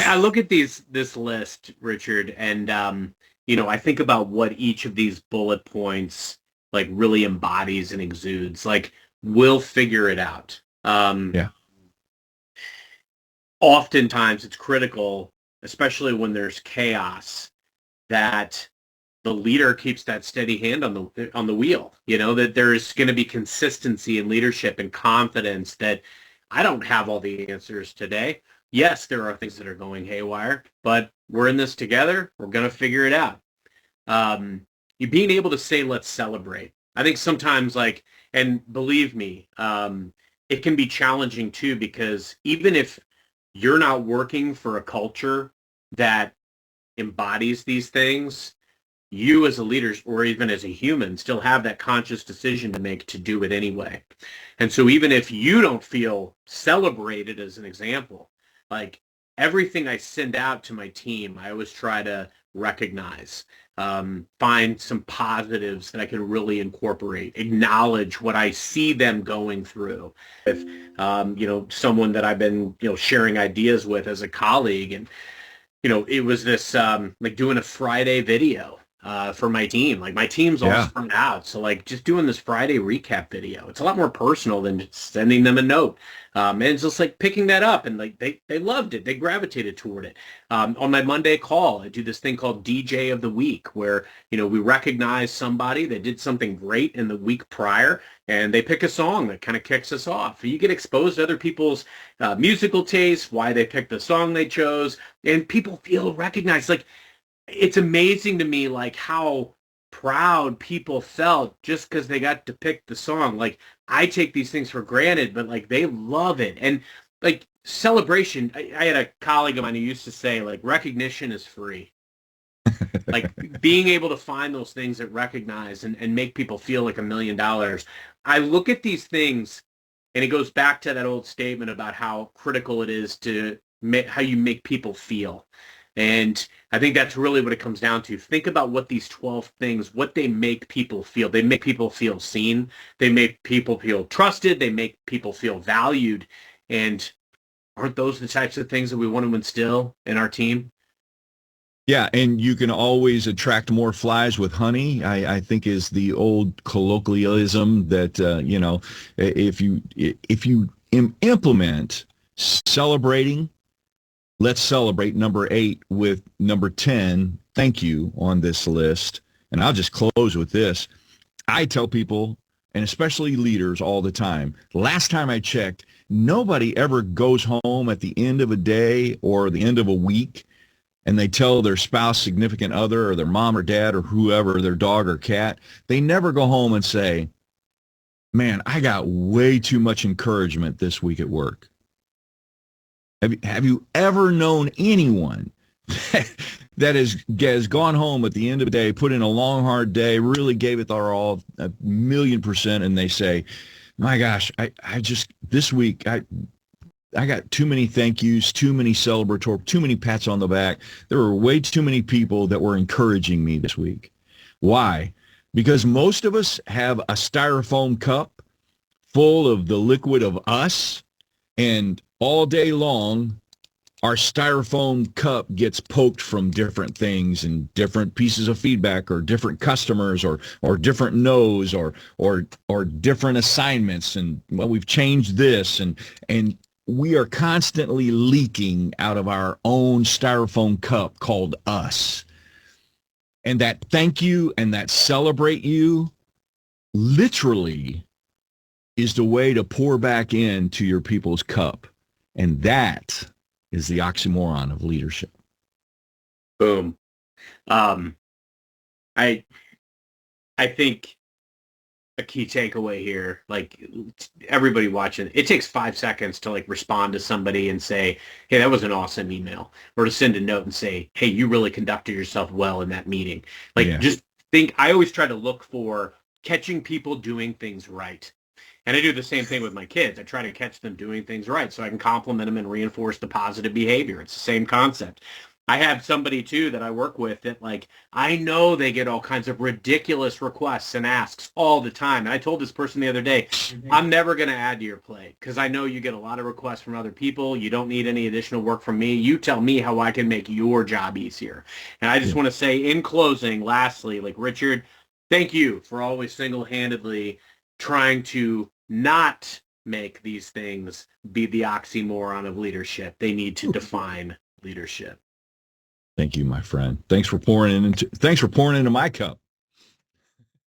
I look at this list, Richard, and I think about what each of these bullet points like really embodies and exudes. Like, we'll figure it out. Yeah. Oftentimes it's critical, especially when there's chaos, that the leader keeps that steady hand on the wheel. That there's going to be consistency in leadership and confidence that I don't have all the answers today. Yes, there are things that are going haywire, but we're in this together. We're going to figure it out. You being able to say, let's celebrate. I think sometimes, like, and believe me, it can be challenging too, because even if you're not working for a culture that embodies these things, you as a leader or even as a human still have that conscious decision to make to do it anyway. And so even if you don't feel celebrated, as an example, like, everything I send out to my team, I always try to recognize, find some positives that I can really incorporate, acknowledge what I see them going through. If, someone that I've been, sharing ideas with as a colleague, and, it was this, like, doing a Friday video for my team. Like, my team's all Yeah. spread out. So, like, just doing this Friday recap video, it's a lot more personal than just sending them a note. And it's just like picking that up, and like they loved it. They gravitated toward it. On my Monday call, I do this thing called DJ of the Week, where, we recognize somebody that did something great in the week prior, and they pick a song that kind of kicks us off. You get exposed to other people's musical tastes, why they picked the song they chose, and people feel recognized. Like, it's amazing to me, like, how proud people felt just because they got to pick the song. Like, I take these things for granted, but like, they love it. And like, celebration, I had a colleague of mine who used to say, like, recognition is free. Like, being able to find those things that recognize and make people feel like $1 million. I look at these things, and it goes back to that old statement about how critical it is to how you make people feel. And I think that's really what it comes down to. Think about what these 12 things, what they make people feel. They make people feel seen. They make people feel trusted. They make people feel valued. And aren't those the types of things that we want to instill in our team? Yeah, and you can always attract more flies with honey. I think is the old colloquialism that if you implement celebrating, let's celebrate number 8 with number 10. Thank you on this list, and I'll just close with this. I tell people, and especially leaders, all the time. Last time I checked, nobody ever goes home at the end of a day or the end of a week and they tell their spouse, significant other, or their mom or dad or whoever, their dog or cat, they never go home and say, man, I got way too much encouragement this week at work. Have you ever known anyone that has gone home at the end of the day, put in a long, hard day, really gave it their all, 1,000,000%, and they say, my gosh, I just, this week, I got too many thank yous, too many celebratory, too many pats on the back. There were way too many people that were encouraging me this week. Why? Because most of us have a styrofoam cup full of the liquid of us, and all day long, our styrofoam cup gets poked from different things and different pieces of feedback or different customers or different no's or different assignments. And, well, we've changed this, and we are constantly leaking out of our own styrofoam cup called us. And that thank you and that celebrate you literally is the way to pour back into your people's cup. And that is the oxymoron of leadership. Boom. I I think a key takeaway here, like, everybody watching, it takes 5 seconds to like respond to somebody and say, hey, that was an awesome email, or to send a note and say, hey, you really conducted yourself well in that meeting. Like, Yeah. just think, I always try to look for catching people doing things right. And I do the same thing with my kids. I try to catch them doing things right so I can compliment them and reinforce the positive behavior. It's the same concept. I have somebody too that I work with that like, I know they get all kinds of ridiculous requests and asks all the time. And I told this person the other day, I'm never going to add to your plate because I know you get a lot of requests from other people. You don't need any additional work from me. You tell me how I can make your job easier. And I just Yeah. want to say in closing, lastly, like Richard, thank you for always single-handedly trying to not make these things be the oxymoron of leadership. They need to define leadership. Thank you, my friend. Thanks for pouring into my cup.